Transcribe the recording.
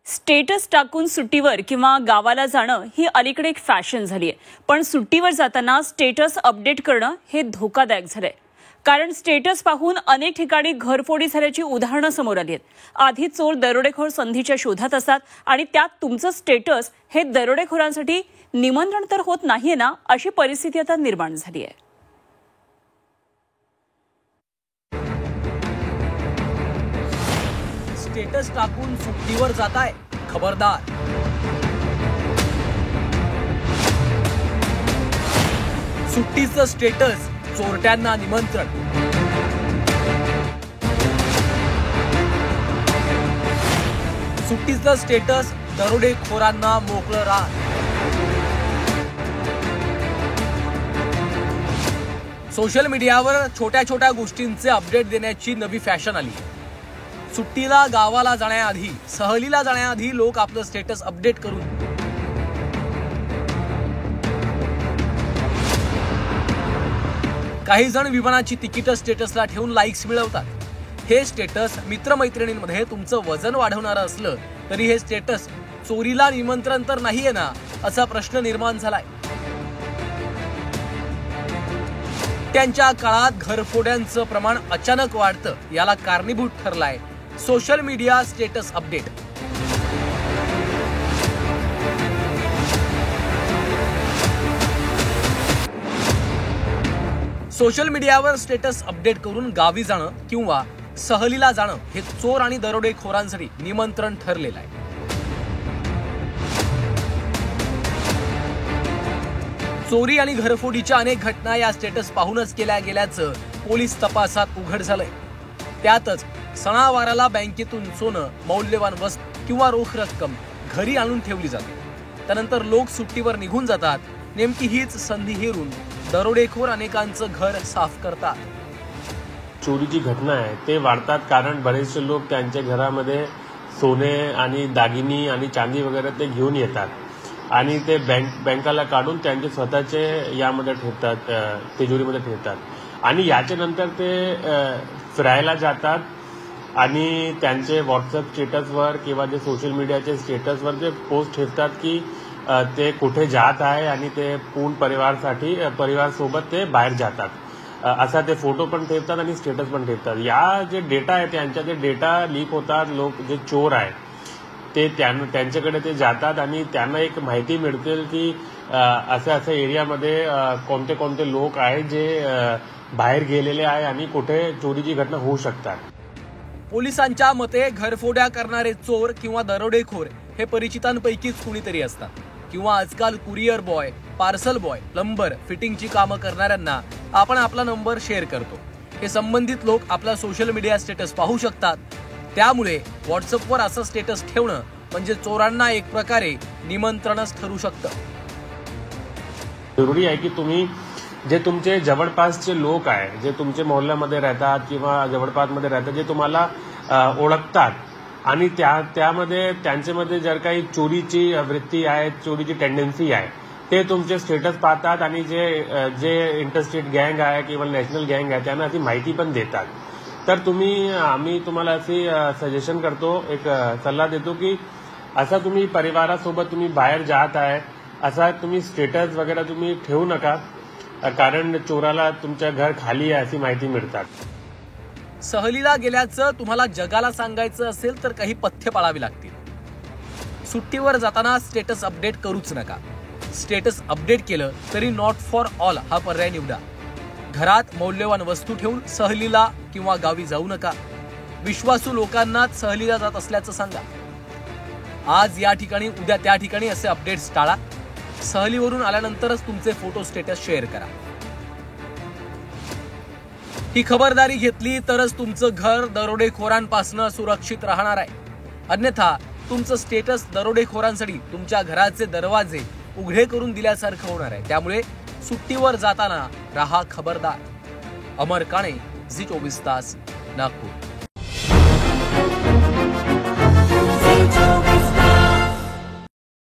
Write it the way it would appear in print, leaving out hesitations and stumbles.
Status टाकून सुट्टीवर किंवा गावाला जाणं ही अलीकडे एक फॅशन झाली आहे. पण सुट्टीवर जाताना स्टेटस अपडेट करणं हे धोकादायक झालंय. कारण स्टेटस पाहून अनेक ठिकाणी घरफोडी झाल्याची उदाहरणं समोर आली आहेत. आधी चोर दरोडेखोर संधीच्या शोधात असतात आणि त्यात तुमचं स्टेटस हे दरोडेखोरांसाठी निमंत्रण तर होत नाहीये ना, अशी परिस्थिती आता निर्माण झाली आहे. स्टेटस टाकून सुट्टीवर जाताय, खबरदार. सुट्टीचं स्टेटस चोरट्यांना निमंत्रण. सुट्टीचं स्टेटस दरोडेखोरांना मोकळं रान. सोशल मीडियावर छोट्या छोट्या गोष्टींचे अपडेट देण्याची नवी फॅशन आली. सुट्टीला गावाला जाण्याआधी, सहलीला जाण्याआधी लोक आपलं स्टेटस अपडेट करून काही जण विमानाची तिकीट स्टेटसला ठेवून लाईक्स मिळवतात. हे स्टेटस मित्रमैत्रिणींमध्ये तुमचं वजन वाढवणारं असलं तरी हे स्टेटस चोरीला निमंत्रण तर नाहीये ना, असा प्रश्न निर्माण झालाय. त्यांच्या काळात घरफोड्यांचं प्रमाण अचानक वाढतं. याला कारणीभूत ठरलाय social media status update. Social मीडियावर स्टेटस अपडेट करून गावी जाणं किंवा सहलीला जाणं हे चोर आणि दरोडेखोरांसाठी निमंत्रण ठरलेलं आहे. चोरी आणि घरफोडीच्या अनेक घटना या स्टेटस पाहूनच केल्या गेल्याचं पोलीस तपासात उघड झालंय. त्यातच सणावाराला बँकेतून सोनं, मौल्यवान वस्तू किंवा रोख रक्कम घरी आणून ठेवली जाते. त्यानंतर लोक सुट्टीवर निघून जातात. नेमकी हीच संधी हेरून दरोडेखोर अनेकांचं घर साफ करतात. चोरीची घटना आहे ते वाढतात कारण बरेचसे लोक त्यांच्या घरामध्ये सोने आणि दागिनी आणि चांदी वगैरे ते घेऊन येतात आणि ते बँकाला काढून त्यांचे स्वतःचे यामध्ये ठेवतात, तिजोरीमध्ये ठेवतात आणि याच्यानंतर ते फिरायला जातात आणि त्यांचे व्हॉट्सअप स्टेटसवर किंवा जे सोशल मीडियाचे स्टेटसवर जे पोस्ट ठेवतात की ते कुठे जात आहे आणि ते पूर्ण परिवारसोबत ते बाहेर जातात, असा ते फोटो पण ठेवतात आणि स्टेटस पण ठेवतात. या जे डेटा आहे त्यांच्या ते डेटा लीक होतात. लोक जे चोर आहेत ते त्यांच्याकडे ते जातात आणि त्यांना एक माहिती मिळते की अशा एरियामध्ये कोणते कोणते लोक आहेत जे बाहेर गेलेले आहे आणि कुठे चोरीची घटना होऊ शकतात. पोलिसांच्या मते घरफोड्या करणारे चोर किंवा दरोडेखोर हे परिचितांपैकीच कुणीतरी असतात किंवा आजकाल courier boy, parcel boy, plumber, फिटिंगची कामं करणाऱ्यांना आपण आपला नंबर शेअर करतो. हे संबंधित लोक आपला सोशल मीडिया स्टेटस पाहू शकतात. त्यामुळे व्हॉट्सअपवर असं स्टेटस ठेवणं म्हणजे चोरांना एक प्रकारे निमंत्रणच ठरू शकतं. जरुरी आहे की तुम्ही जे तुमचे जवळपासचे लोक आहे, जे तुमचे मोहल्ल्यामध्ये राहतात किंवा जवळपासमध्ये राहतात, जे तुम्हाला ओळखतात आणि त्यामध्ये त्यांच्यामध्ये जर काही चोरीची वृत्ती आहे, चोरीची टेंडन्सी आहे, ते तुमचे स्टेटस पाहतात आणि जे इंटरस्टेट गँग आहे किंवा नॅशनल गँग आहे त्यांना अशी माहिती पण देतात. तर आम्ही तुम्हाला अशी सजेशन करतो, एक सल्ला देतो की असा तुम्ही परिवारासोबत तुम्ही बाहेर जात आहे असा तुम्ही स्टेटस वगैरे तुम्ही ठेवू नका, कारण चोराला तुमच्या घर खाली आहे अशी माहिती मिळतात. सहलीला गेल्याचं तुम्हाला जगाला सांगायचं असेल तर काही पथ्य पाळावी लागतील. सुट्टीवर जाताना स्टेटस अपडेट करूच नका. स्टेटस अपडेट केलं तरी नॉट फॉर ऑल हा पर्याय निवडा. घरात मौल्यवान वस्तू ठेवून सहलीला किंवा गावी जाऊ नका. विश्वासू लोकांनाच सहलीला जात असल्याचं सांगा. आज या ठिकाणी, उद्या त्या ठिकाणी असे अपडेट्स टाळा. सहलीवरून आल्यानंतरच तुमचे फोटो स्टेटस शेअर करा. ही खबरदारी घेतली तरच तुमचं घर दरोडेखोरांपासून सुरक्षित राहणार आहे. अन्यथा तुमचं स्टेटस दरोडेखोरांसाठी तुमच्या घराचे दरवाजे उघडे करून दिल्यासारखं होणार आहे. त्यामुळे सुट्टीवर जाताना राहा खबरदार. अमर काणे, झी 24 तास, नागपूर.